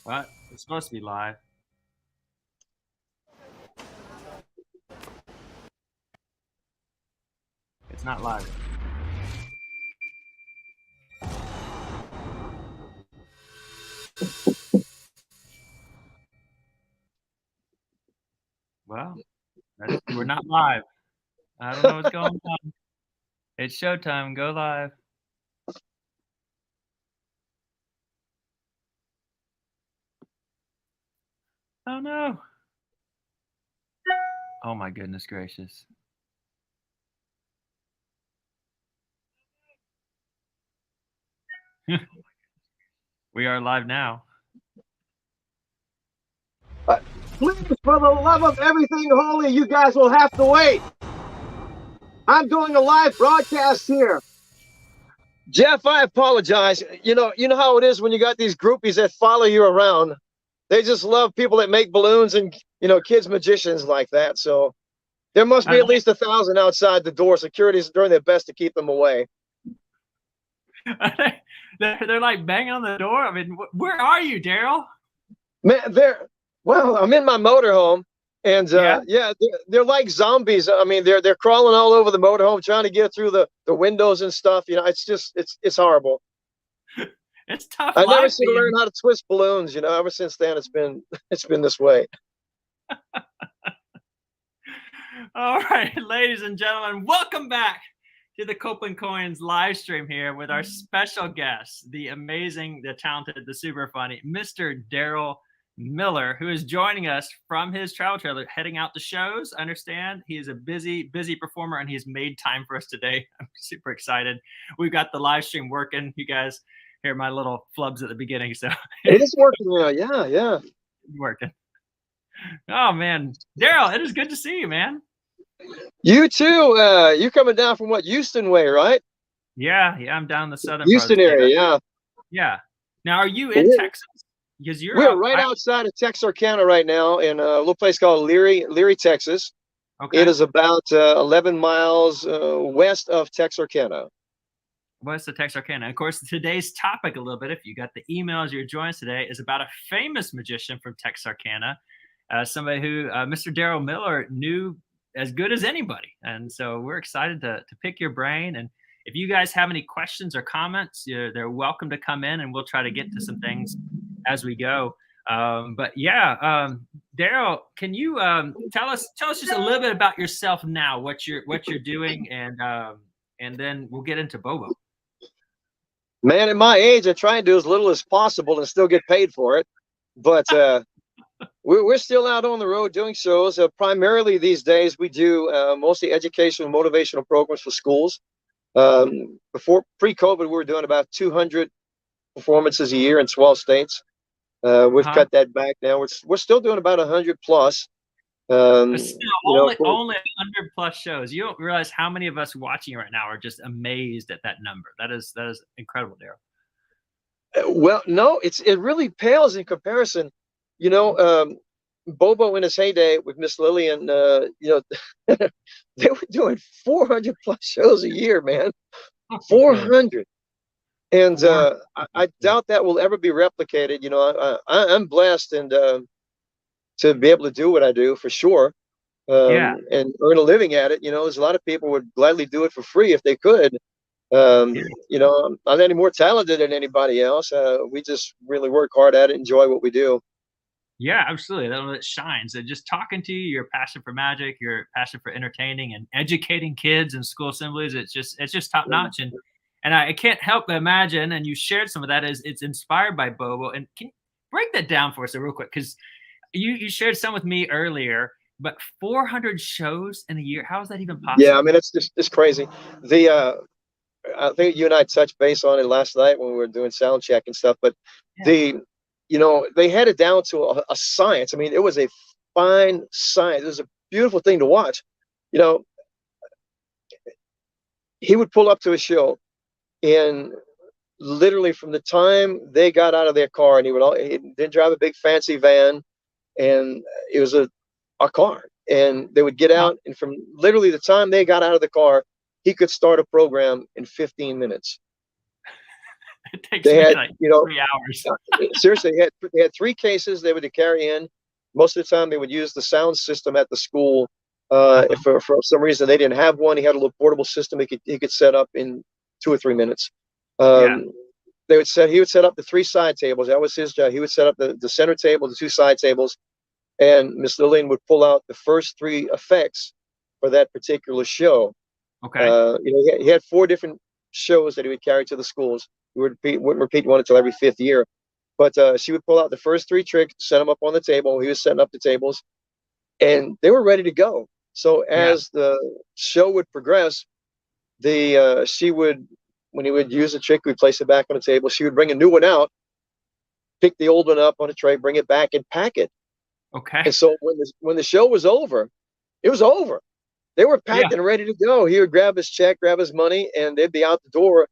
What? It's supposed to be live. It's not live. Well, we're not live. I don't know what's going on. It's showtime. Go live. Oh no. Oh my goodness gracious. We are live now. Please, for the love of everything holy, you guys will have to wait. I'm doing a live broadcast here. Jeff, I apologize. You know how it is when you got these groupies that follow you around. They just love people that make balloons and kids magicians like that. So there must be at least 1,000 outside the door. Security's doing their best to keep them away. They're like banging on the door. I mean, where are you, Darryl? Man, I'm in my motorhome, and they're like zombies. I mean, they're crawling all over the motorhome, trying to get through the windows and stuff. It's horrible. It's tough. I never seem to learn how to twist balloons. Ever since then, it's been this way. All right, ladies and gentlemen, welcome back to the Copeland Coins live stream here with our special guest, the amazing, the talented, the super funny, Mr. Darryl Miller, who is joining us from his travel trailer, heading out to shows. I understand he is a busy performer, and he's made time for us today. I'm super excited. We've got the live stream working. You guys hear my little flubs at the beginning, so it is working now. Yeah, working. Oh man, Darryl, it is good to see you, man. You too. You coming down from what, Houston way, right? Yeah, I'm down the southern Houston part of the area. state. Yeah. Now, are you in Texas? Because we're right outside of Texarkana right now, in a little place called Leary, Texas. Okay. It is about 11 miles west of Texarkana. West of Texarkana. Of course, today's topic, a little bit, if you got the emails you're joining us today, is about a famous magician from Texarkana, somebody who Mr. Darryl Miller knew as good as anybody. And so we're excited to pick your brain. And if you guys have any questions or comments, they're welcome to come in, and we'll try to get to some things as we go. But yeah, Darryl, can you tell us just a little bit about yourself now, what you're doing, and then we'll get into Bobo. Man, at my age, I try and do as little as possible and still get paid for it. But we're still out on the road doing shows. Primarily these days, we do mostly educational, motivational programs for schools. Before pre-COVID, we were doing about 200 performances a year in 12 states. We've cut that back now. We're still doing about 100 plus. Still, only 100 plus shows. You don't realize how many of us watching right now are just amazed at that number. That is incredible, Darryl. Well, no, it really pales in comparison. Bobo in his heyday with Miss Lillian, they were doing 400 plus shows a year, man. 400. And I doubt that will ever be replicated. I'm blessed and to be able to do what I do, for sure, and earn a living at it. There's a lot of people would gladly do it for free if they could. I'm not any more talented than anybody else. We just really work hard at it, enjoy what we do. Yeah, absolutely. That shines. And just talking to you, your passion for magic, your passion for entertaining and educating kids in school assemblies, it's just top notch. And I can't help but imagine, and you shared some of that, is it's inspired by Bobo. And can you break that down for us real quick? Because you shared some with me earlier, but 400 shows in a year, how is that even possible? Yeah, I mean, it's crazy. I think you and I touched base on it last night when we were doing sound check and stuff, but they had it down to a science. I mean, it was a fine science. It was a beautiful thing to watch. He would pull up to a show, and literally from the time they got out of their car, and he didn't drive a big fancy van, and it was a car, and they would get out, and from literally the time they got out of the car, he could start a program in 15 minutes. It takes They me had, like you know, 3 hours. seriously, they had 3 cases they would carry in. Most of the time, they would use the sound system at the school. If for some reason they didn't have one, he had a little portable system he could set up in 2 or 3 minutes. Yeah. Um, he would set up the 3 side tables. That was his job. He would set up the center table, the 2 side tables, and Miss Lillian would pull out the first 3 effects for that particular show. Okay. He had 4 different shows that he would carry to the schools. Wouldn't repeat one until every 5th year. But she would pull out the first 3 tricks, set them up on the table. He was setting up the tables, and they were ready to go. So Yeah. as the show would progress, she would, when he would use a trick, we'd place it back on the table. She would bring a new one out, pick the old one up on a tray, bring it back, and pack it. Okay. And so when the show was over, it was over. They were Yeah. packed and ready to go. He would grab his check, grab his money, and they'd be out the door.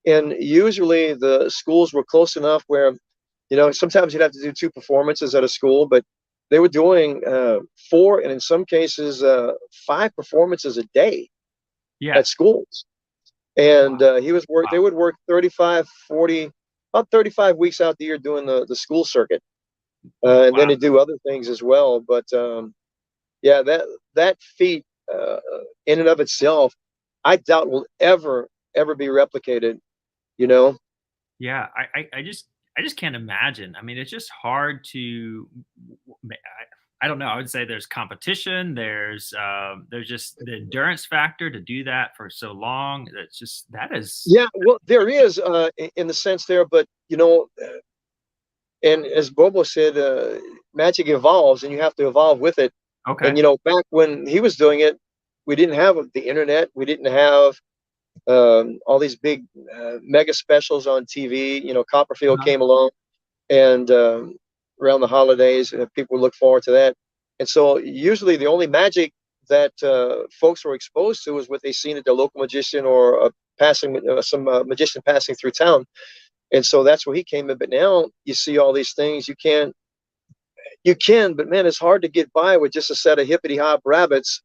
And usually the schools were close enough where, sometimes you'd have to do 2 performances at a school, but they were doing 4, and in some cases 5 performances a day Yeah. at schools. And Wow. they would work 35, 40, about 35 weeks out the year doing the school circuit. And then Wow. they do other things as well. But yeah, that feat in and of itself, I doubt will ever be replicated. You know, Yeah. I just can't imagine. I mean, it's just hard to. I don't know. I would say there's competition. There's just the endurance factor to do that for so long. That is. yeah. Well, there is in the sense there, but and as Bobo said, magic evolves, and you have to evolve with it. And Okay. back when he was doing it, we didn't have the internet. We didn't have all these big mega specials on TV. Copperfield Uh-huh. came along, and around the holidays, people would look forward to that. And so, usually, the only magic that folks were exposed to was what they seen at their local magician or some magician passing through town. And so that's where he came in. But now you see all these things. You can, but man, it's hard to get by with just a set of hippity hop rabbits.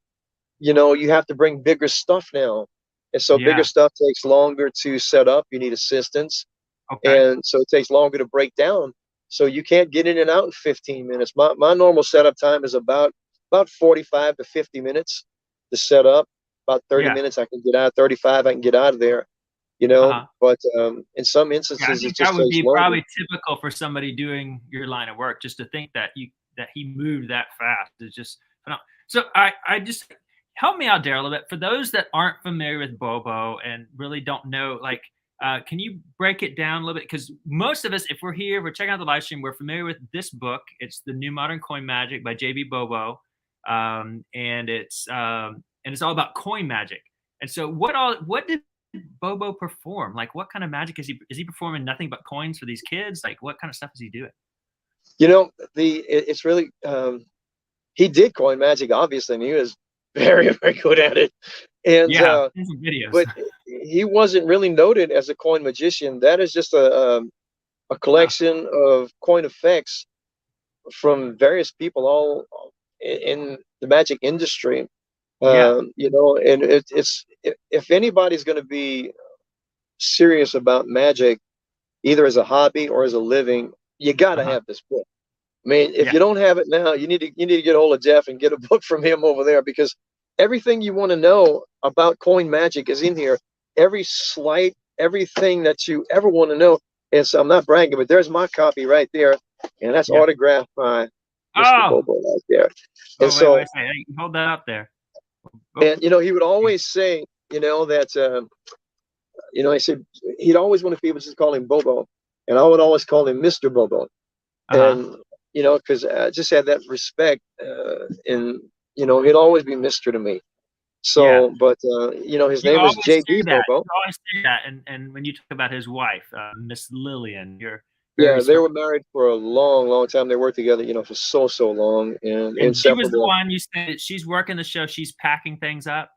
You have to bring bigger stuff now. And so bigger Yeah. stuff takes longer to set up. You need assistance. Okay. And so it takes longer to break down. So you can't get in and out in 15 minutes. My normal setup time is about 45 to 50 minutes to set up. About 30 Yeah. minutes I can get out. 35 I can get out of there. Uh-huh. But in some Yeah, I instances it think that just would takes be longer. probably typical for somebody doing your line of work. Just to think that he moved that fast is just phenomenal. So I just help me out, Daryl, a little bit. For those that aren't familiar with Bobo and really don't know, like, can you break it down a little bit? Because most of us, if we're here, we're checking out the live stream, we're familiar with this book. It's The New Modern Coin Magic by JB Bobo, and it's all about coin magic. And so, what did Bobo perform? Like, what kind of magic is he performing? Nothing but coins for these kids? Like, what kind of stuff is he doing? It's really he did coin magic, obviously, and he was very, very good at it. And Yeah, in some videos. but he wasn't really noted as a coin magician. That is just a Huh. collection of coin effects from various people all in the magic industry. Yeah. And if anybody's going to be serious about magic, either as a hobby or as a living, you got to Uh-huh. have this book. I mean, if Yeah. you don't have it now, you need to get a hold of Jeff and get a book from him over there, because everything you want to know about coin magic is in here. Everything that you ever want to know. And so I'm not bragging, but there's my copy right there, and that's Yeah. autographed by Mr. Oh. Bobo right there. And Oh, wait, so, hey, hold that up there. Oh. and he would always say, that I said he'd always wanted people to call him Bobo, and I would always call him Mr. Bobo. Uh-huh. And because I just had that respect, and he'd always be Mister to me. Yeah. So, but his You name was always say JB that. Bobo. You always say that, and when you talk about his wife, Miss Lillian, you're very Yeah, they special. were married for a long, long time. They worked together, for so long, and And she was the inseparable. one you said she's working the show, she's packing things up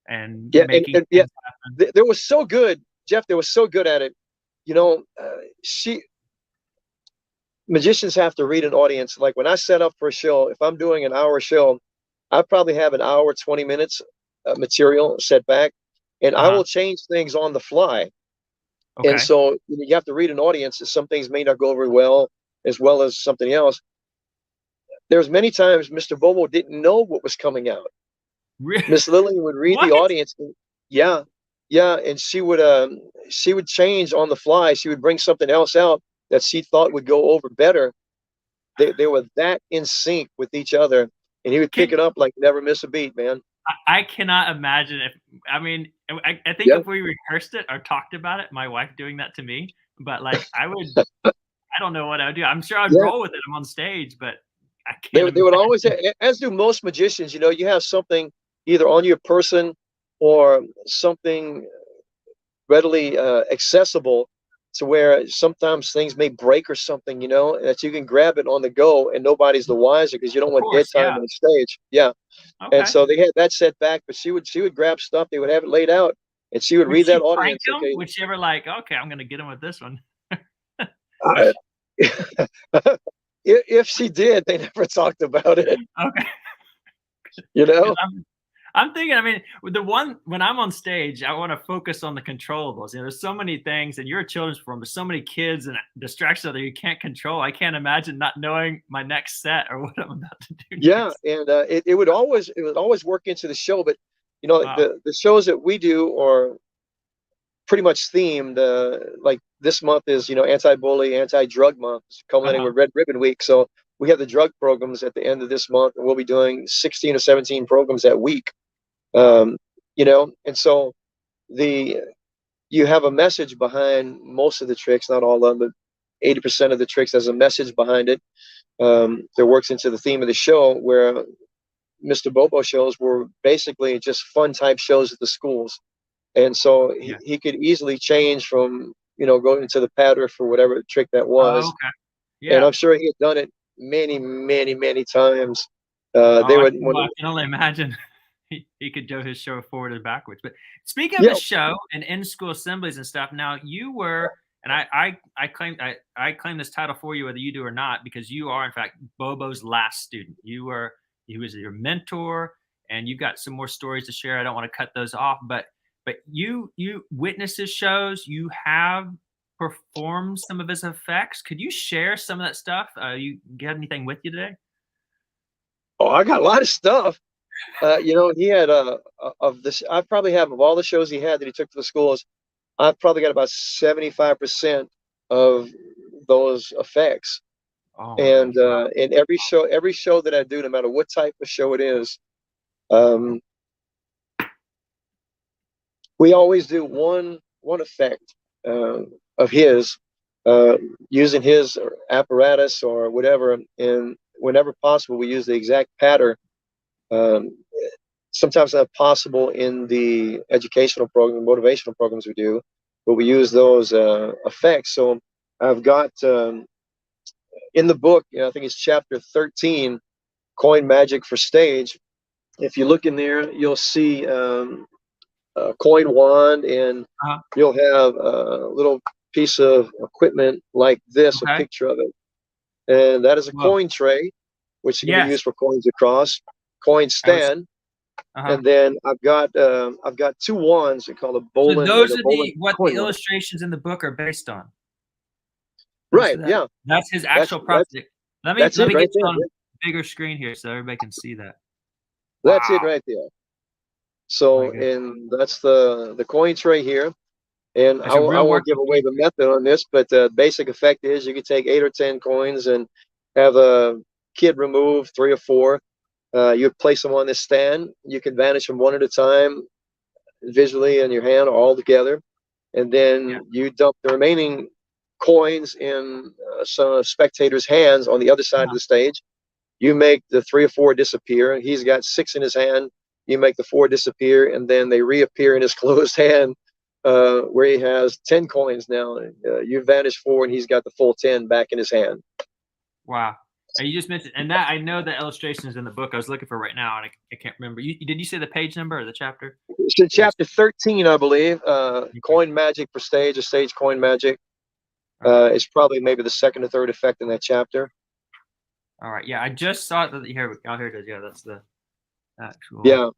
and Yeah, making yeah, things happen. they were so good, Jeff. They were so good at it. She magicians have to read an audience. Like when I set up for a show, if I'm doing an hour show, I probably have an hour, 20 minutes material set back, and I Uh-huh. will change things on the fly. And Okay. so you have to read an audience. Some things may not go over well as something else. There's many times Mr. Bobo didn't know what was coming out. Miss Lillian would read What? the audience. Yeah, yeah, and she would change on the fly. She would bring something else out that she thought would go over better. They were that in sync with each other, and he would pick Can it up like never miss a beat, man. I cannot imagine if I mean I think Yeah, if we rehearsed it or talked about it, my wife doing that to me, but like I don't know what I would do. I'm sure I'd yeah. roll with it. I'm on stage, but I can't They would always, imagine. as do most magicians. You have something either on your person or something readily accessible to where sometimes things may break or something, that you can grab it on the go and nobody's the wiser because you don't Of want dead course, time yeah. on stage. Yeah. And Okay. so they had that set back, but she would grab stuff, they would have it laid out, and she would Would read she that prank audience. him? Okay. Would she ever like, "Okay, I'm gonna get him with this one?" Uh, if she did, they never talked about it, Okay. you 'Cause know? I'm thinking, I mean, with the one when I'm on stage, I wanna focus on the controllables. There's so many things, and you're a children's performer, there's so many kids and distractions that you can't control. I can't imagine not knowing my next set or what I'm about to do Yeah, next. and it would always work into the show, but Wow. the shows that we do are pretty much themed. Like this month is anti-bully, anti-drug month, culminating Uh-huh. with Red Ribbon Week. So we have the drug programs at the end of this month, and we'll be doing 16 or 17 programs that week. Wow. Um, and so the you have a message behind most of the tricks, not all of them, but 80% of the tricks has a message behind it. That works into the theme of the show, where Mr. Bobo shows were basically just fun type shows at the schools. And so Yeah. he could easily change from, going into the pattern for whatever trick that Oh, was. okay. And Yeah. I'm sure he had done it many, many, many times. Oh, They would, when, I can only imagine he could do his show forward and backwards. But speaking of yeah, the show and in-school assemblies and stuff, now you were, and I claim this title for you whether you do or not because you are in fact Bobo's last student. He was your mentor, and you've got some more stories to share. I don't want to cut those off, but you witness his shows. You have performed some of his effects. Could you share some of that stuff? You got anything with you today? oh, I got a lot of stuff. He had of this. I probably have of all the shows he had that he took to the schools. I've probably got about 75% of those effects. Oh my And gosh! Wow. in every show that I do, no matter what type of show it is, um, we always do one effect uh, of his, uh, using his apparatus or whatever, and whenever possible, we use the exact pattern. Um, Sometimes not possible in the educational program, motivational programs we do, but we use those effects. So I've got in the book, I think it's chapter 13, Coin Magic for Stage. If you look in there, you'll see a coin wand, and Uh-huh. you'll have a little piece of equipment like this, a Okay. picture of it. And that is a Well, coin tray, which can be yes. used for coins across, coin I was stand. uh-huh. And then I've got two wands. They call So those the are Bolin what the coin wand. illustrations in the book are based on. Most Right. of that. Yeah. That's his That's actual that's project. Let me that's let it me right get you there. on bigger screen here so everybody can see that. That's it Wow. right there. My So, goodness. and that's the coin tray here. And That's a I real won't give working away piece the here. method on this, but the basic effect is you can take 8 or 10 coins and have a kid remove 3 or 4. You place them on this stand. You can vanish them one at a time, visually in your hand, all together, and Yeah. then you dump the remaining coins in some spectators' hands on the other side of Uh-huh. the stage. You make the 3 or 4 disappear. He's got 6 in his hand. You make the 4 disappear, and then they reappear in his closed hand, where he has 10 coins now. You vanish 4, and he's got the full 10 back in his hand. Wow. And you just mentioned and that I know the illustration is in the book I was looking for right now, and I can't remember. Did you say the page number or the chapter? It's in It was chapter 13, I believe. okay. Coin magic for stage, a stage coin magic. Okay. It's probably maybe the second or third effect in that chapter. All right. Yeah, I just saw it. Here it is. Yeah, that's the actual. Yeah,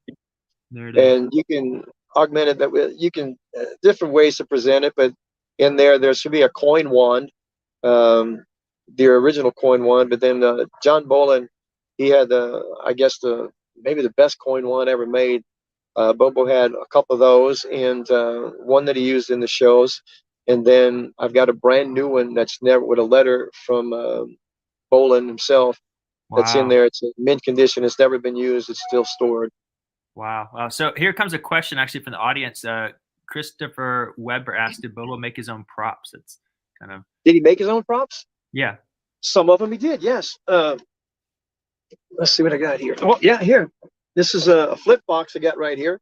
There it is. and you can augment it. You can different ways to present it, but in there. There should be a coin wand, the original coin wand. But then John Bolin, he had I guess maybe the best coin wand ever made. Bobo had a couple of those, and one that he used in the shows. And then I've got a brand new one that's never, with a letter from Bolin himself, that's in Wow. there. It's in mint condition. It's never been used. It's still stored. Wow. Wow. So here comes a question actually from the audience. Christopher Weber asked, did Bobo make his own props? It's kind of, Did he make his own props? yeah. Some of them he did, yes. Let's see what I got here. Oh, yeah, here. This is a flip box I got right here.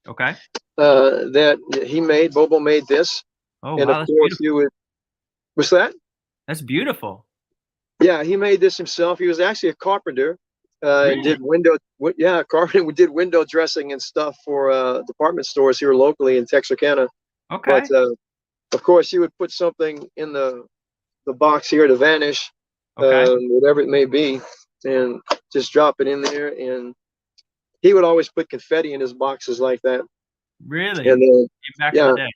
Okay. That he made. Bobo made this. Oh, And wow. of That's course, beautiful. what's that? That's beautiful. Yeah, he made this himself. He was actually a carpenter. Really? And did carpenter. We did window dressing and stuff for department stores here locally in Texarkana. Okay. But of course, he would put something in the box here to vanish, Okay. whatever it may be, and just drop it in there. And he would always put confetti in his boxes like that. Really? And then, Back yeah, in the day.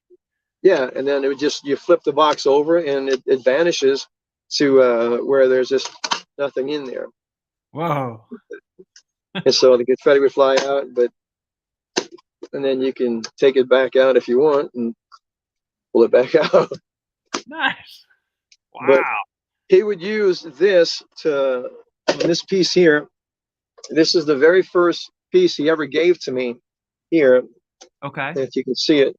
yeah, and then it would just, you flip the box over and it vanishes to where there's just nothing in there. Whoa. And so the confetti would fly out, and then you can take it back out if you want and pull it back out. Nice. Wow. But he would use this this piece here. This is the very first piece he ever gave to me here, Okay. if you can see it.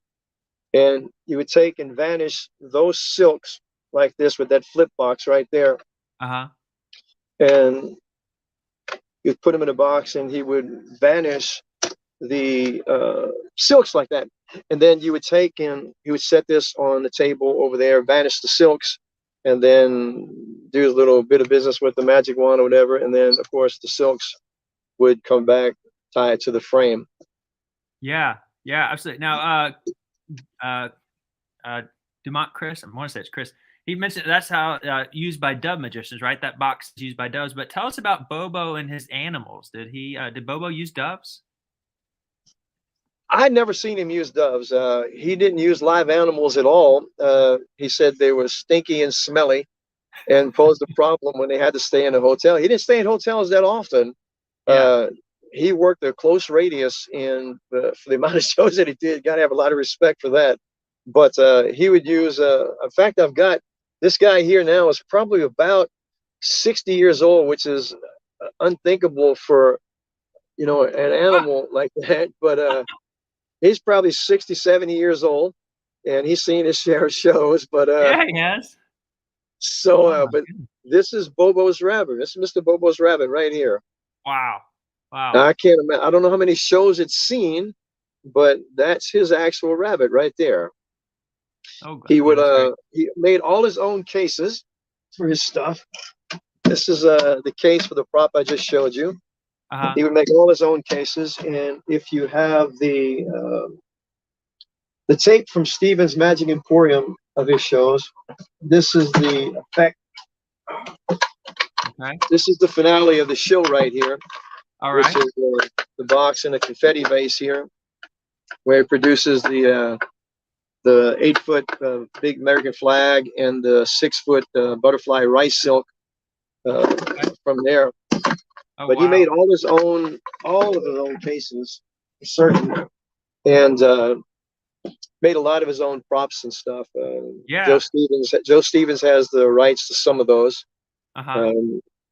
And you would take and vanish those silks like this with that flip box right there. Uh-huh. And you'd put them in a box and he would vanish the silks like that. And then you would take and he would set this on the table over there, vanish the silks, and then do a little bit of business with the magic wand or whatever. And then, of course, the silks would come back, tie it to the frame. Yeah. Yeah, absolutely. Now, Dumont Chris, I want to say it's Chris. He mentioned that's how used by dove magicians, right? That box is used by doves. But tell us about Bobo and his animals. Did Bobo use doves? I'd never seen him use doves. He didn't use live animals at all. He said they were stinky and smelly and posed a problem when they had to stay in a hotel. He didn't stay in hotels that often. Yeah. He worked a close radius, and for the amount of shows that he did, got to have a lot of respect for that. But he would use, in fact, I've got this guy here now is probably about 60 years old, which is unthinkable for, an animal like that. But he's probably 60, 70 years old, and he's seen his share of shows. But Yeah, he has. but this is Bobo's rabbit. This is Mr. Bobo's rabbit right here. Wow. Wow. I can't imagine. I don't know how many shows it's seen, but that's his actual rabbit right there. Oh, he made all his own cases for his stuff. This is the case for the prop I just showed you. Uh-huh. He would make all his own cases, and if you have the tape from Steven's Magic Emporium of his shows, this is the effect. Okay. This is the finale of the show right here. All right. Which is the box and the confetti vase here, where it produces the 8-foot big American flag and the 6-foot butterfly rice silk from there. Oh, but wow. he made all of his own cases, for certain, and made a lot of his own props and stuff. Yeah. Joe Stevens has the rights to some of those. Uh-huh.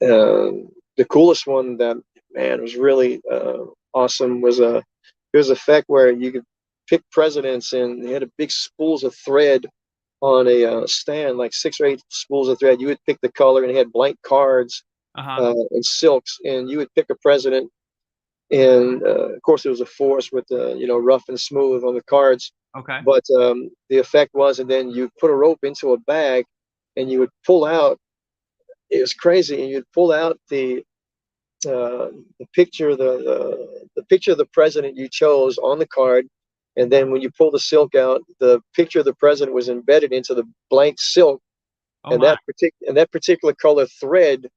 The coolest one that, man, was really awesome was there's an effect where you could pick presidents, and they had a big spools of thread on a stand, like 6 or 8 spools of thread. You would pick the color, and it had blank cards and silks, and you would pick a president. And of course, it was a force with rough and smooth on the cards. Okay. But the effect was, and then you put a rope into a bag, and you would pull out. It was crazy, and you'd pull out the picture, the picture of the president you chose on the card, and then when you pull the silk out, the picture of the president was embedded into the blank silk, and that particular color thread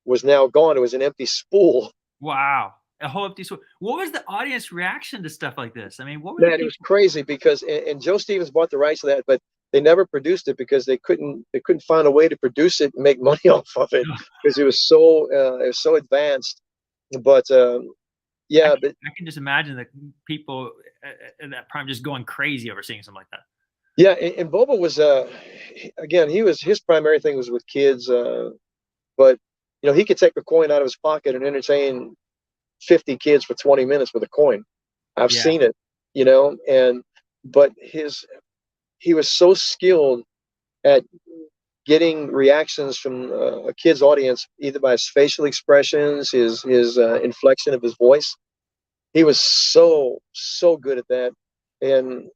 was now gone. It was an empty spool. Wow. A whole empty spool. What was the audience reaction to stuff like this? I mean, It was crazy because, and Joe Stevens bought the rights to that, but they never produced it because they couldn't find a way to produce it and make money off of it because it was so advanced. But yeah, but I can just imagine the people at that prime just going crazy over seeing something like that. yeah, and Bobo was again, his primary thing was with kids, but he could take a coin out of his pocket and entertain 50 kids for 20 minutes with a coin. I've Yeah. seen it, and but he was so skilled at getting reactions from a kid's audience, either by his facial expressions, his inflection of his voice. He was so good at that. And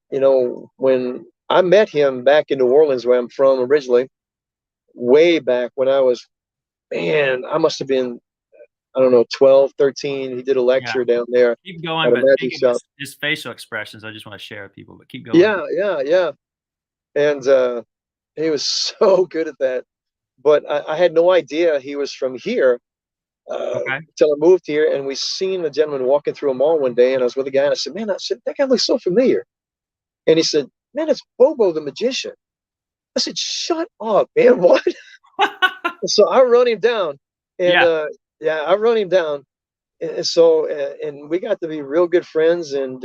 when I met him back in New Orleans, where I'm from originally, way back when I must have been, I don't know, 12, 13. He did a Yeah. lecture down there Keep going, at a but magic shop. his facial expressions, I just want to share with people, but keep going. Yeah. And he was so good at that. But I had no idea he was from here Okay. until I moved here. And we seen a gentleman walking through a mall one day, and I was with a guy, and I said, that guy looks so familiar. And he said, man, it's Bobo the magician. I said, shut up, man. What? So I run him down. And Yeah. I run him down. And so, and we got to be real good friends. And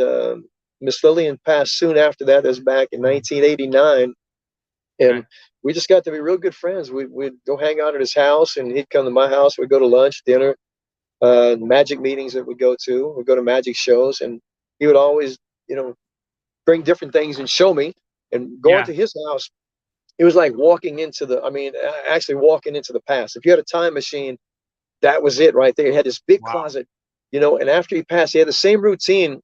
Miss Lillian passed soon after that. That was back in 1989. And Okay. we just got to be real good friends. We'd go hang out at his house, and he'd come to my house. We'd go to lunch, dinner, magic meetings that we'd go to. We'd go to magic shows, and he would always, bring different things and show me. And going Yeah. to his house, it was like walking into actually walking into the past. If you had a time machine, that was it right there. He had this big Wow. closet, and after he passed, he had the same routine,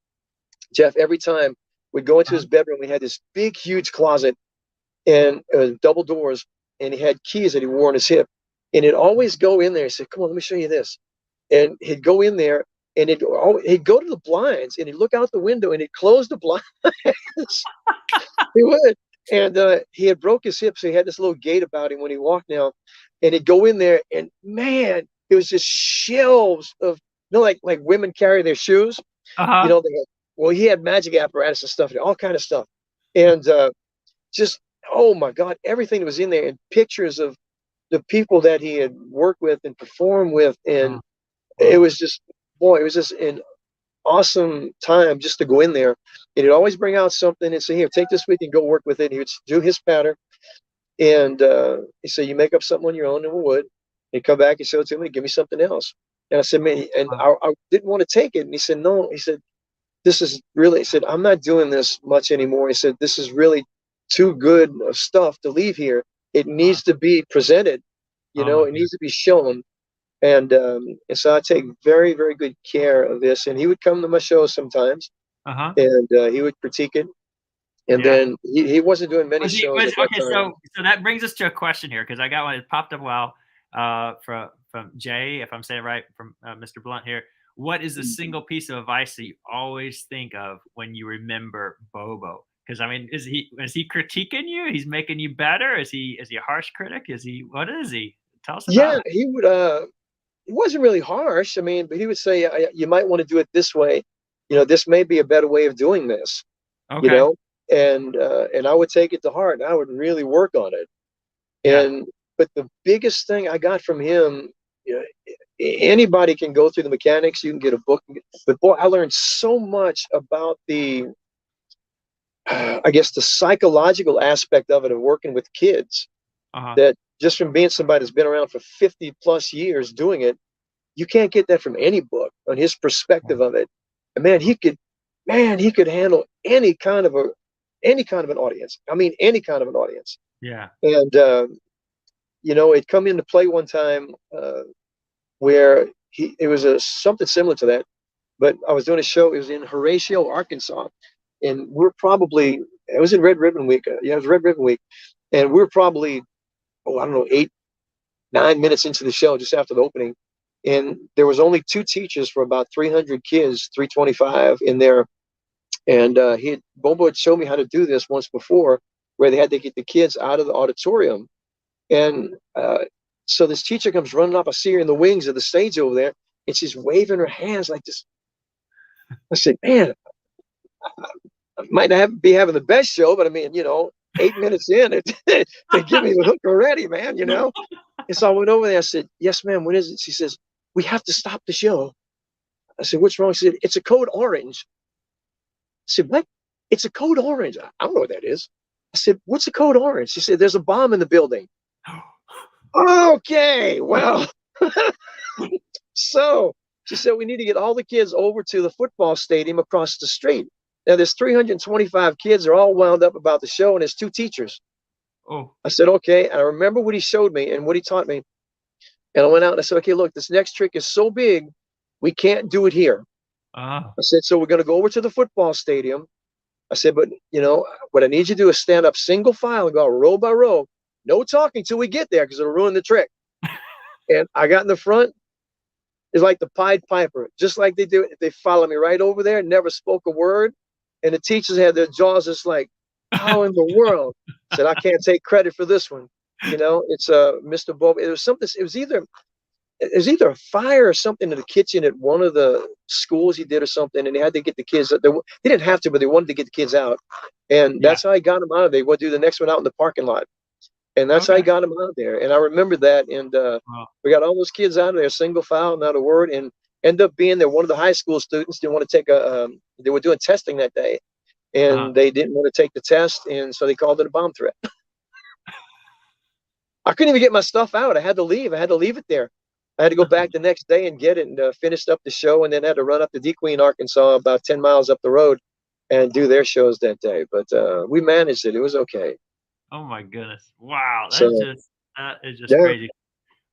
Jeff, every time we'd go into his bedroom. We had this big, huge closet and double doors, and he had keys that he wore on his hip. And he'd always go in there and say, come on, let me show you this. And he'd go in there, and he'd go to the blinds, and he'd look out the window, and he'd close the blinds. He would. And he had broke his hip, so he had this little gait about him when he walked now. And he'd go in there, and man, it was just shelves of, like women carry their shoes. Uh-huh. He had magic apparatus and stuff, all kind of stuff. And just, oh my God, everything that was in there, and pictures of the people that he had worked with and performed with. And it was just, boy, it was just an awesome time just to go in there. And he'd always bring out something and say, here, take this with you and go work with it. And he would do his pattern. And he said, you make up something on your own, and we would. He'd come back and show it to me, give me something else. And I said, man, and I didn't want to take it. And he said, no. He said, this is really, he said, I'm not doing this much anymore. He said, this is really too good of stuff to leave here. It needs to be presented, it needs to be shown. And so I take very, very good care of this. And he would come to my shows sometimes, Uh-huh. and he would critique it. And then he wasn't doing many shows at that time. So that brings us to a question here, because I got one that popped up a while from Jay, if I'm saying it right, from Mr. Blunt here. What is the single piece of advice that you always think of when you remember Bobo? Because I mean, is he critiquing you? He's making you better? Is he a harsh critic? What is he? Tell us about it. He would. It wasn't really harsh. I mean, but he would say, you might want to do it this way. This may be a better way of doing this. Okay. And I would take it to heart, and I would really work on it. Yeah. But the biggest thing I got from him, anybody can go through the mechanics. You can get a book, but boy, I learned so much about I guess the psychological aspect of it, of working with kids, that just from being somebody that's been around for 50 plus years doing it, you can't get that from any book on his perspective of it. And man, he could handle any kind of an audience. I mean, any kind of an audience. Yeah. And it come into play one time where it was something similar to that. But I was doing a show. It was in Horatio, Arkansas, and it was in Red Ribbon Week. It was Red Ribbon Week, and we're probably, I don't know, 8-9 minutes into the show, just after the opening, and there was only 2 teachers for about 300 kids, 325 in there. And Bobo had shown me how to do this once before, where they had to get the kids out of the auditorium. And so this teacher comes running up. I see her in the wings of the stage over there, and she's waving her hands like this. I said, man, I might not be having the best show, but I mean, 8 minutes in, they give me the hook already, man, you know? And so I went over there. I said, yes, ma'am, when is it? She says, we have to stop the show. I said, what's wrong? She said, it's a code orange. I said, what? It's a code orange. I don't know what that is. I said, what's a code orange? She said, there's a bomb in the building. Okay, well, so she said, we need to get all the kids over to the football stadium across the street. Now, there's 325 kids. They're all wound up about the show, and there's 2 teachers. Oh. I said, okay. And I remember what he showed me and what he taught me. And I went out and I said, okay, look, this next trick is so big, we can't do it here. I said, so we're going to go over to the football stadium. I said, but, you know, what I need you to do is stand up single file and go row by row. No talking till we get there because it'll ruin the trick. And I got in the front. It's like the Pied Piper, just like they do. They follow me right over there, never spoke a word. And the teachers had their jaws just like, how in the world? I said, I can't take credit for this one. You know, it's Mr. Bobo. It was something. It was either a fire or something in the kitchen at one of the schools he did or something, and they had to get the kids. They didn't have to, but they wanted to get the kids out, and that's how I got them out of there. They would do the next one out in the parking lot, and that's how I got them out of there. And I remember that, and we got all those kids out of there, single file, not a word, and ended up being there. One of the high school students didn't want to take they were doing testing that day, and they didn't want to take the test, and so they called it a bomb threat. I couldn't even get my stuff out. I had to leave. I had to leave it there. I had to go back the next day and get it, and finished up the show, and then had to run up to DeQueen, Arkansas, about 10 miles up the road, and do their shows that day. But we managed it. It was okay. Oh my goodness! Wow, that is just crazy.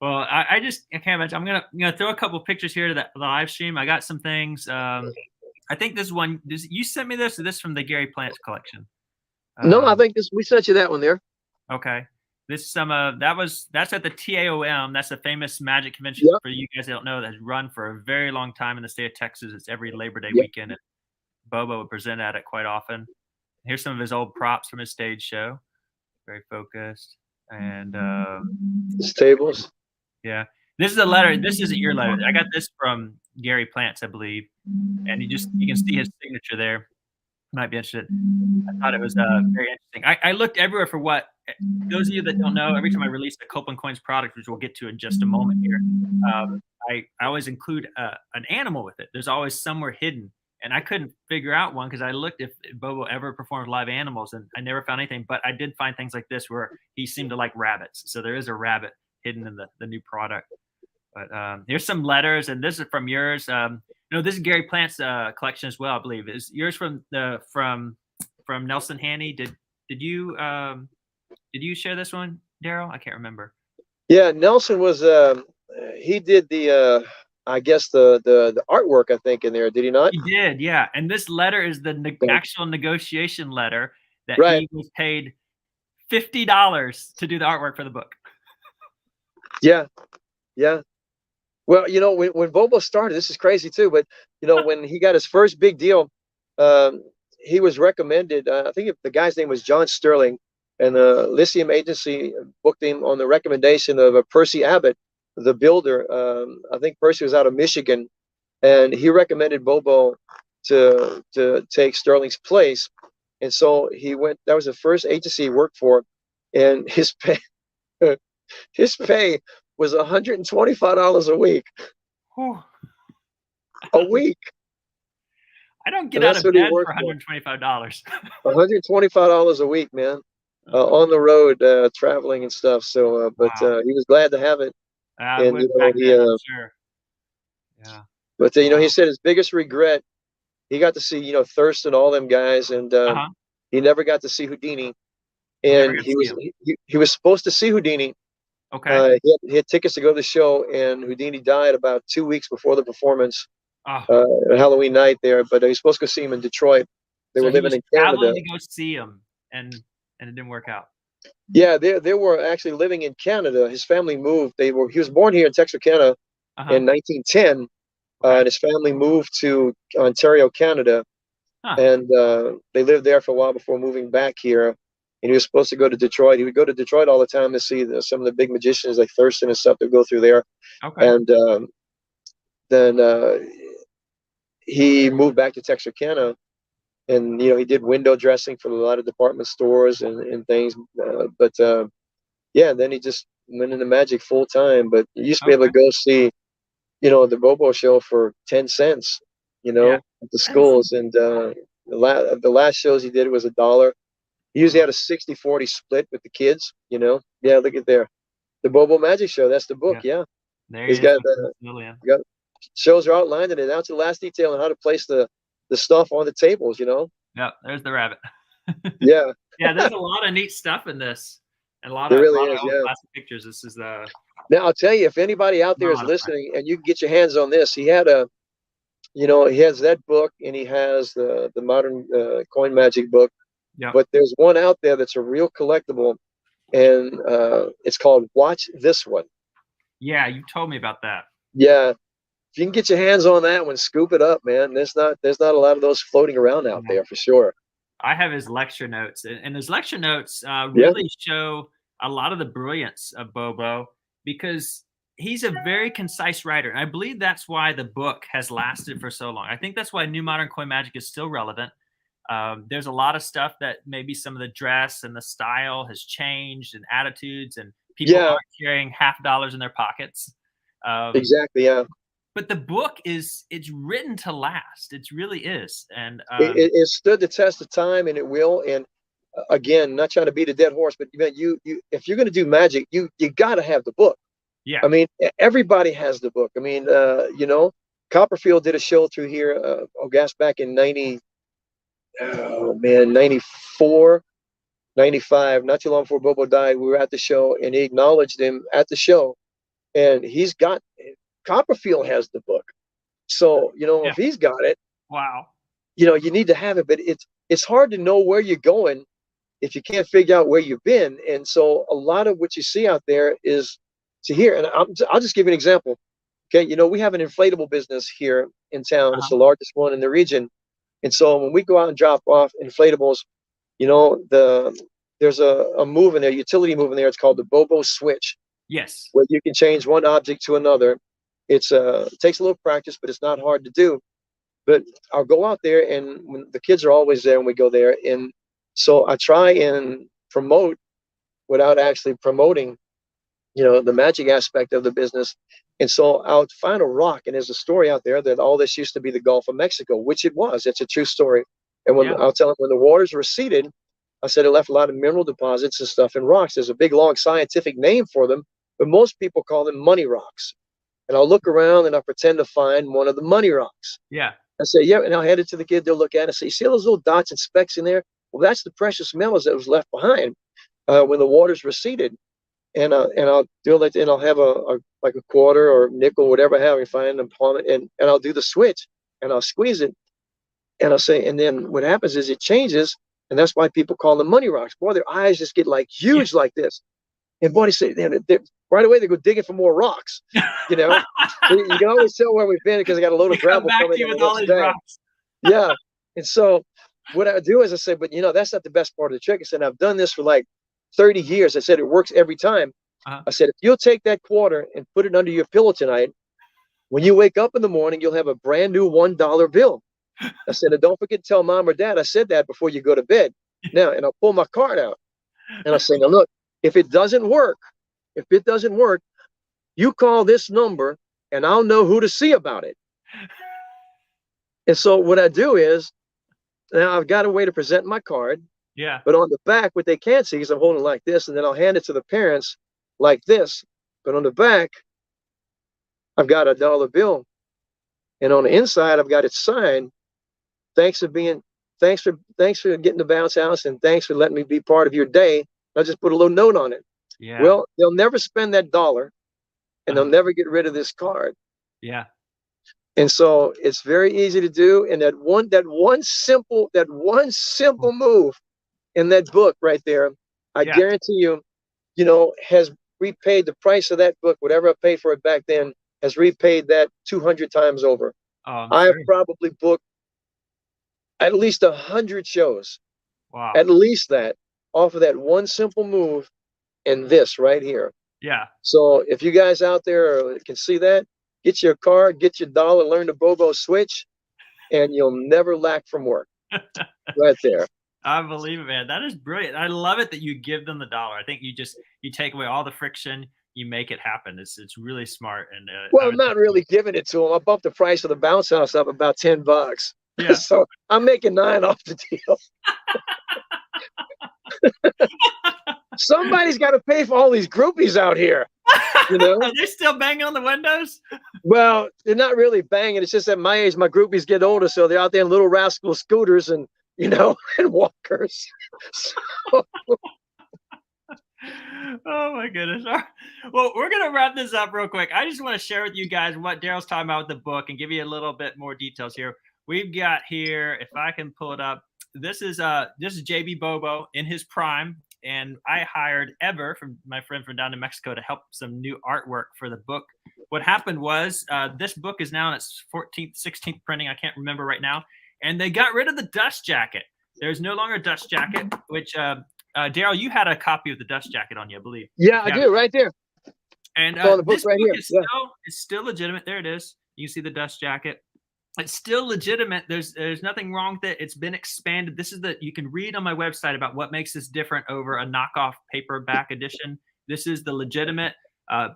Well, I can't imagine. I'm gonna throw a couple pictures here to the live stream. I got some things. I think this one. You sent me this. Or this from the Gary Plants collection? No, I think we sent you that one there. Okay. This that's at the TAOM. That's a famous magic convention for you guys that don't know, that's run for a very long time in the state of Texas. It's every Labor Day weekend. And Bobo would present at it quite often. Here's some of his old props from his stage show. Very focused. And his tables. Yeah. This is a letter. This isn't your letter. I got this from Gary Plants, I believe. And you can see his signature there. Might be interested. I thought it was very interesting. I looked everywhere for what. Those of you that don't know, every time I release a Copeland Coins product, which we'll get to in just a moment here, I always include an animal with it. There's always somewhere hidden, and I couldn't figure out one because I looked if Bobo ever performed live animals, and I never found anything. But I did find things like this where he seemed to like rabbits, so there is a rabbit hidden in the new product. But here's some letters, and this is from yours. This is Gary Plant's collection as well, I believe. Is yours from Nelson Haney? Did you share this one, Darryl? I can't remember. Yeah, Nelson was he did the I guess the artwork, I think, in there. Did he not? He did, yeah. And this letter is the actual negotiation letter that he was paid $50 to do the artwork for the book. Yeah. Well, when Bobo started, this is crazy too, but when he got his first big deal, he was recommended. I think the guy's name was John Sterling, and the Lyceum Agency booked him on the recommendation of Percy Abbott, the builder. I think Percy was out of Michigan, and he recommended Bobo to take Sterling's place. And so he went. That was the first agency he worked for, and his pay was $125 a week. Whew. A week. I don't get out of bed for $125. $125 a week, man. On the road, traveling and stuff. So, but he was glad to have it. And sure. Yeah. But he said his biggest regret, he got to see Thurston, all them guys, and he never got to see Houdini. And he was supposed to see Houdini. Okay. He had tickets to go to the show, and Houdini died about 2 weeks before the performance. Halloween night there, but he was supposed to go see him in Detroit. They were living in Canada. To go see him, and it didn't work out. Yeah, they were actually living in Canada. His family moved. He was born here in Texarkana in 1910, and his family moved to Ontario, Canada, and they lived there for a while before moving back here. And he was supposed to go to Detroit. He would go to Detroit all the time to see some of the big magicians like Thurston and stuff that go through there. Okay. And then he moved back to Texarkana, and he did window dressing for a lot of department stores and things. But yeah, then he just went into magic full time. But you used to be able Okay. to go see the Bobo show for 10 cents, Yeah. at the schools. And the last shows he did was $1. He usually had a 60-40 split with the kids. Yeah, look at there, the Bobo Magic Show. That's the book. Yeah. Yeah, There he he's is got with Miss Lillian. got shows are outlined and down to the last detail on how to place the stuff on the tables. Yep. There's the rabbit. Yeah, Yeah. There's a lot of neat stuff in this, and a lot there of really is. old Yeah. classic pictures. This is Now I'll tell you, if anybody out there not a is lot of print. listening and you can get your hands on this, he has that book, and he has the modern coin magic book. Yep. But there's one out there that's a real collectible, and it's called Watch This One. Yeah, you told me about that. Yeah, if you can get your hands on that one, scoop it up, man. There's not a lot of those floating around out there for sure. I have his lecture notes, and his lecture notes Yeah. really show a lot of the brilliance of Bobo, because he's a very concise writer. And I believe that's why the book has lasted for so long. I think that's why New Modern Coin Magic is still relevant. There's a lot of stuff that maybe some of the dress and the style has changed, and attitudes, and people Yeah. aren't carrying $50 in their pockets. Exactly. Yeah. But the book it's written to last. It really is. And It stood the test of time, and it will. And again, not trying to beat a dead horse, but you if you're going to do magic, you got to have the book. yeah, I mean, everybody has the book. I mean, Copperfield did a show through here, back in 94, 95, not too long before Bobo died. We were at the show, and he acknowledged him at the show, and Copperfield has the book. So, Yeah. if he's got it, wow. you need to have it. But it's hard to know where you're going if you can't figure out where you've been. And so a lot of what you see out there is to hear. And I'll just give you an example. Okay, we have an inflatable business here in town. It's the largest one in the region. And so when we go out and drop off inflatables, there's a move in there, utility move in there. It's called the Bobo switch, Yes. where you can change one object to another. It takes a little practice, but it's not hard to do. But I'll go out there, and when the kids are always there when we go there, and so I try and promote without actually promoting, the magic aspect of the business. And so I'll find a rock, and there's a story out there that all this used to be the Gulf of Mexico, which it was. It's a true story. And I'll tell them, when the waters receded, I said it left a lot of mineral deposits and stuff in rocks. There's a big, long scientific name for them, but most people call them money rocks. And I'll look around and I'll pretend to find one of the money rocks. Yeah. I say, yeah, and I'll hand it to the kid. They'll look at it and say, you see those little dots and specks in there? Well, that's the precious metals that was left behind when the waters receded. And I'll do it, and I'll have like a quarter or nickel, whatever I have, and find and palm it, and I'll do the switch, and I'll squeeze it, and I'll say, and then what happens is it changes, and that's why people call them money rocks. Boy, their eyes just get like huge like this. And boy, they say, right away they go digging for more rocks. You can always tell where we've been because I got a load of gravel coming in with all these rocks. Yeah. And so what I do is I say, but that's not the best part of the trick. I said, I've done this for like 30 years. I said, it works every time. I said, if you'll take that quarter and put it under your pillow tonight, when you wake up in the morning, you'll have a brand new $1 bill. I said, and don't forget to tell mom or dad I said that before you go to bed. Now, and I'll pull my card out, and I say, now look, if it doesn't work, you call this number and I'll know who to see about it. And so what I do is, now I've got a way to present my card. Yeah. But on the back, what they can't see is I'm holding it like this, and then I'll hand it to the parents like this. But on the back, I've got $1 bill. And on the inside, I've got it signed. Thanks for getting the bounce house, and thanks for letting me be part of your day. I'll just put a little note on it. Yeah. Well, they'll never spend that $1, and they'll never get rid of this card. Yeah. And so it's very easy to do. And that one simple move in that book right there, I guarantee you, has repaid the price of that book. Whatever I paid for it back then has repaid that 200 times over. I have probably booked at least 100 shows. Wow. At least that, off of that one simple move and this right here. Yeah. So if you guys out there can see that, get your card, get your $1, learn the Bobo switch, and you'll never lack from work. right there. I believe it, man. That is brilliant. I love it that you give them the dollar. I think you take away all the friction, you make it happen. It's really smart, and Well, I'm not really giving it to him. I bumped the price of the bounce house up about $10. Yeah. So I'm making 9 off the deal. Somebody's got to pay for all these groupies out here. You know? Are they still banging on the windows? Well, they're not really banging. It's just at my age, my groupies get older, so they're out there in little rascal scooters and and walkers. So, Oh my goodness. All right. Well, we're gonna wrap this up real quick. I just want to share with you guys what Darryl's talking about with the book and give you a little bit more details here. We've got here, if I can pull it up, this is JB Bobo in his prime. And I hired Ever, from my friend from down in Mexico, to help some new artwork for the book. What happened was this book is now in its 14th, 16th printing. I can't remember right now. And they got rid of the dust jacket. There's no longer a dust jacket, which Darryl, you had a copy of the dust jacket on you, I believe. yeah, I do, right there. And the this right book here. is still legitimate. There it is. You see the dust jacket. It's still legitimate. There's nothing wrong with it. It's been expanded. This is you can read on my website about what makes this different over a knockoff paperback edition. This is the legitimate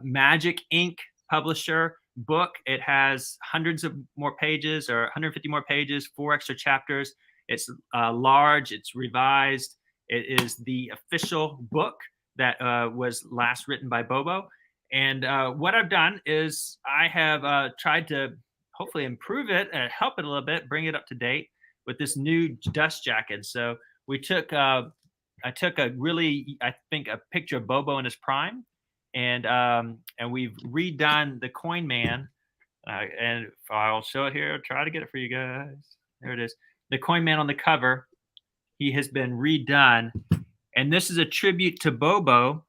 Magic Ink publisher book. It has hundreds of more pages, or 150 more pages, 4 extra chapters. It's large. It's revised. It is the official book that was last written by Bobo. And what I've done is I have tried to hopefully improve it and help it a little bit, bring it up to date with this new dust jacket. So we took, I took a picture of Bobo in his prime, and we've redone the Coin Man, and I'll show it here. I'll try to get it for you guys. There it is. The Coin Man on the cover. He has been redone, and this is a tribute to Bobo,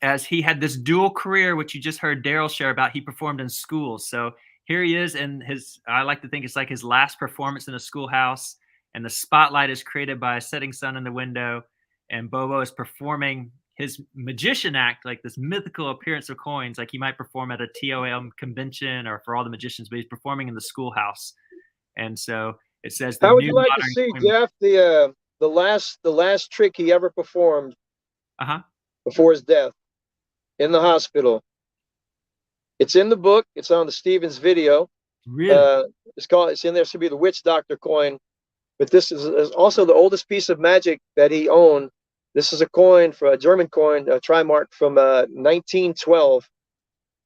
as he had this dual career, which you just heard Darryl share about. He performed in schools. So here he is in I like to think it's like his last performance in a schoolhouse, and the spotlight is created by a setting sun in the window, and Bobo is performing his magician act, like this mythical appearance of coins, like he might perform at a TOM convention or for all the magicians, but he's performing in the schoolhouse. And so it says, how would you like to see, Jeff, the last trick he ever performed before his death in the hospital? It's in the book. It's on the Stevens video. Really? It's in there. To be the witch doctor coin. But this is also the oldest piece of magic that he owned. This is a coin, for a German coin, a Trimark from 1912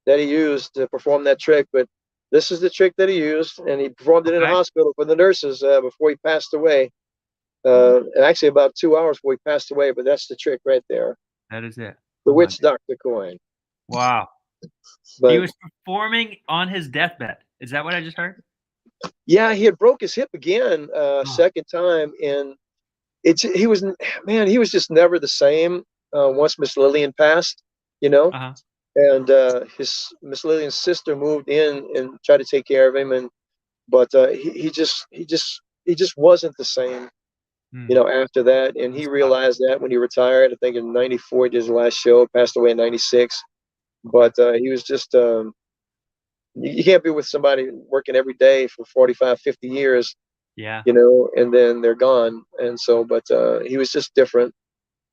that he used to perform that trick. But this is the trick that he used, and he performed it in a hospital for the nurses before he passed away. Actually, about 2 hours before he passed away. But that's the trick right there. That is it. The witch doctor coin. Wow. But he was performing on his deathbed. Is that what I just heard? Yeah, he had broke his hip again, second time, and he was just never the same once Miss Lillian passed, and his Miss Lillian's sister moved in and tried to take care of him, but he just wasn't the same, after that, and he realized that when he retired. I think in '94 he did his last show, passed away in '96, but he was just you can't be with somebody working every day for 45, 50 years, and then they're gone. And so, but he was just different.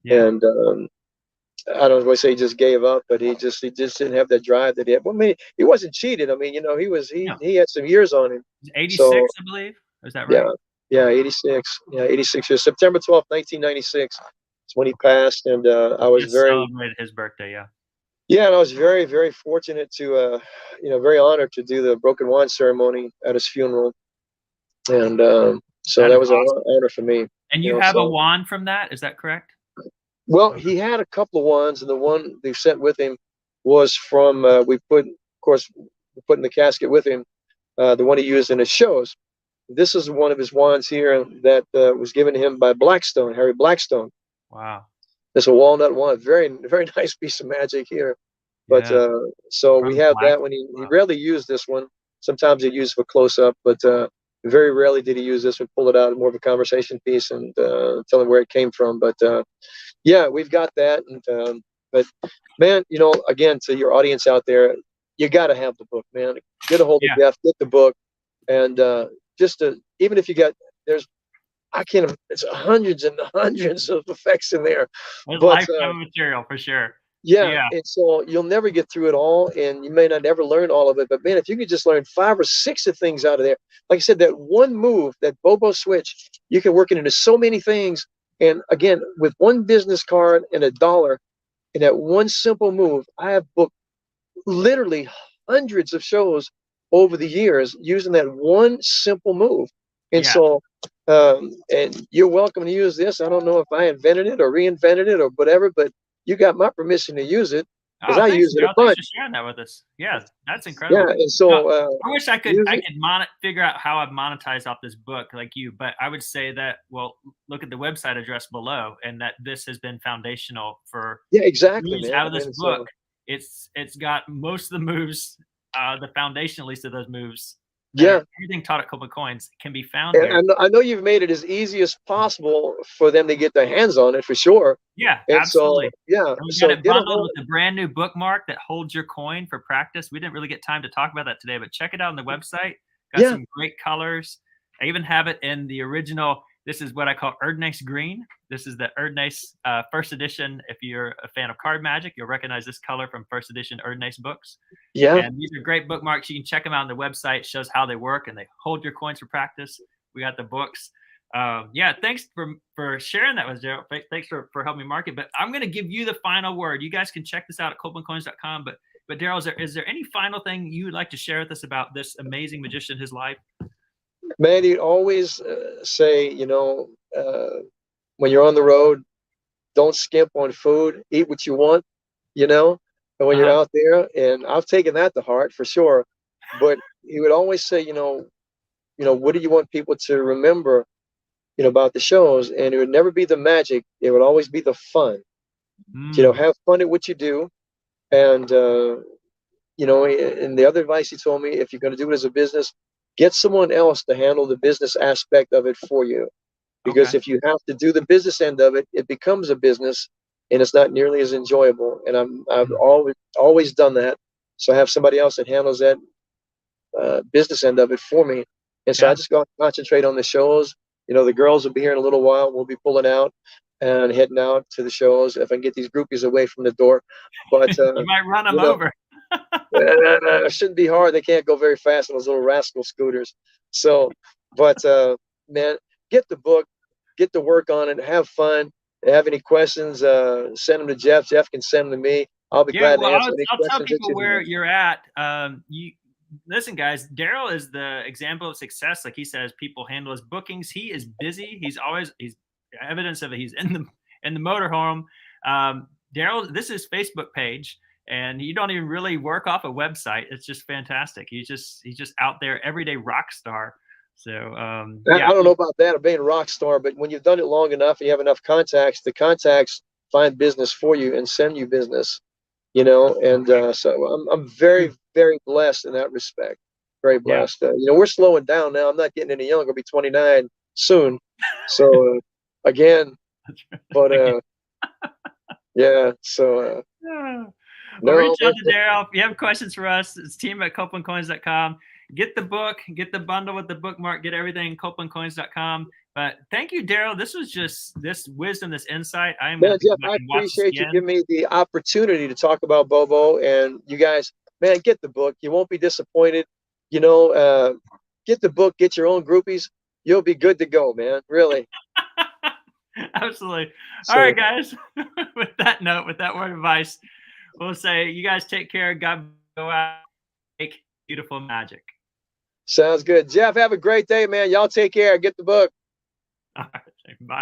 Yeah. And I don't want to say he just gave up, but he just didn't have that drive that he had. Well, I mean, he wasn't cheated. I mean, he had some years on him. 86, so, I believe. Is that right? Yeah, 86. Yeah, 86 years. September 12th, 1996 is when he passed, and I was celebrated his birthday. Yeah. Yeah, and I was very, very fortunate to, very honored to do the broken wand ceremony at his funeral, and so that was awesome. An honor for me. And you have a wand from that? Is that correct? Well, he had a couple of wands, and the one they sent with him was from we put in the casket with him, the one he used in his shows. This is one of his wands here that was given to him by Blackstone, Harry Blackstone. Wow. It's a walnut wand, very, very nice piece of magic here. But so we have that one. He rarely used this one. Sometimes he used for close up, but very rarely did he use this one. Pull it out, more of a conversation piece, and tell him where it came from. But yeah, we've got that. And but man, again, to your audience out there, you got to have the book, man. Get a hold of Jeff, get the book, and even if you got I can't. It's hundreds and hundreds of effects in there, It's but lifetime material for sure. So yeah, yeah, and so you'll never get through it all, and you may not ever learn all of it. But man, if you could just learn 5 or 6 of things out of there, like I said, that one move, that Bobo switch, you can work it into so many things. And again, with one business card and $1, and that one simple move, I have booked literally hundreds of shows over the years using that one simple move. And yeah. so, and you're welcome to use this. I don't know if I invented it or reinvented it or whatever, but you got my permission to use it because Oh, I thanks, use it a Daryl. Thanks bunch. for sharing that with us. Yeah, that's Yeah, incredible. and No, so I wish I could use it. figure out how I've monetized off this book like you, but I would say that, well, look at the website address below, and that this has been foundational for Yeah, exactly, moves man. out of this And book. so It's got most of the moves, the foundation at least of those moves that yeah, are everything taught at Copa Coins can be found and here. I know you've made it as easy as possible for them to get their hands on it for sure. Yeah, And so absolutely. yeah, And we've got so it get a bundled hold. with a brand new bookmark that holds your coin for practice. We didn't really get time to talk about that today, but check it out on the website. Got Yeah, some great colors. I even have it in the original. This is what I call Erdnase Green. This is the Erdnase first edition. If you're a fan of card magic, you'll recognize this color from first edition Erdnase books. yeah. And these are great bookmarks. You can check them out on the website. It shows how they work, and they hold your coins for practice. We got the books. Yeah, thanks for sharing that with Daryl. Thanks for helping me market. But I'm going to give you the final word. You guys can check this out at copelandcoins.com. But Daryl, is there any final thing you would like to share with us about this amazing magician, his life? Man, you always say, when you're on the road, don't skimp on food, eat what you want, you know, and when you're Uh-huh. out there, and I've taken that to heart for sure. But he would always say, what do you want people to remember, about the shows? And it would never be the magic. It would always be the fun. Mm, Have fun at what you do. And, and the other advice he told me, if you're going to do it as a business, get someone else to handle the business aspect of it for you. Because okay. if you have to do the business end of it, it becomes a business and it's not nearly as enjoyable. And I've Mm, always done that. So I have somebody else that handles that business end of it for me. And so I yeah. just go and concentrate on the shows. The girls will be here in a little while. We'll be pulling out and heading out to the shows if I can get these groupies away from the door. But You might run them you know, over. it shouldn't be hard. They can't go very fast on those little rascal scooters. So, but man, get the book, get to work on it, have fun. If you have any questions, send them to Jeff. Jeff can send them to me. I'll be Yeah, glad to well, answer any I'll tell questions that people you where have. you're at. You listen, guys. Daryl is the example of success. Like he says, people handle his bookings. He is busy. He's evidence of it. He's in the motorhome. Daryl, this is Facebook page, and you don't even really work off a website. It's just fantastic. He's just out there, everyday rock star. So I yeah, don't know about that or being a rock star, but when you've done it long enough and you have enough contacts, the contacts find business for you and send you business. And so I'm very, very blessed in that respect. Very yeah. blessed. We're slowing down now. I'm not getting any younger. I'll be 29 soon. So again, but yeah. So Yeah. Well, no, reach out to Daryl. If you have questions for us, it's team@copelandcoins.com. Get the book, get the bundle with the bookmark, get everything copelandcoins.com. But thank you, Daryl. This was just this wisdom, this insight. I am going man, to go Jeff, back I and watch this appreciate you again. giving me the opportunity to talk about Bobo. And you guys, man, get the book. You won't be disappointed. You know, uh, get the book. Get your own groupies. You'll be good to go, man. Really. Absolutely. All So right, guys. With that note, with that word of advice, we'll say you guys take care. God go out, make beautiful magic. sounds good. Jeff, have a great day, man. Y'all take care. Get the book. All right. Bye.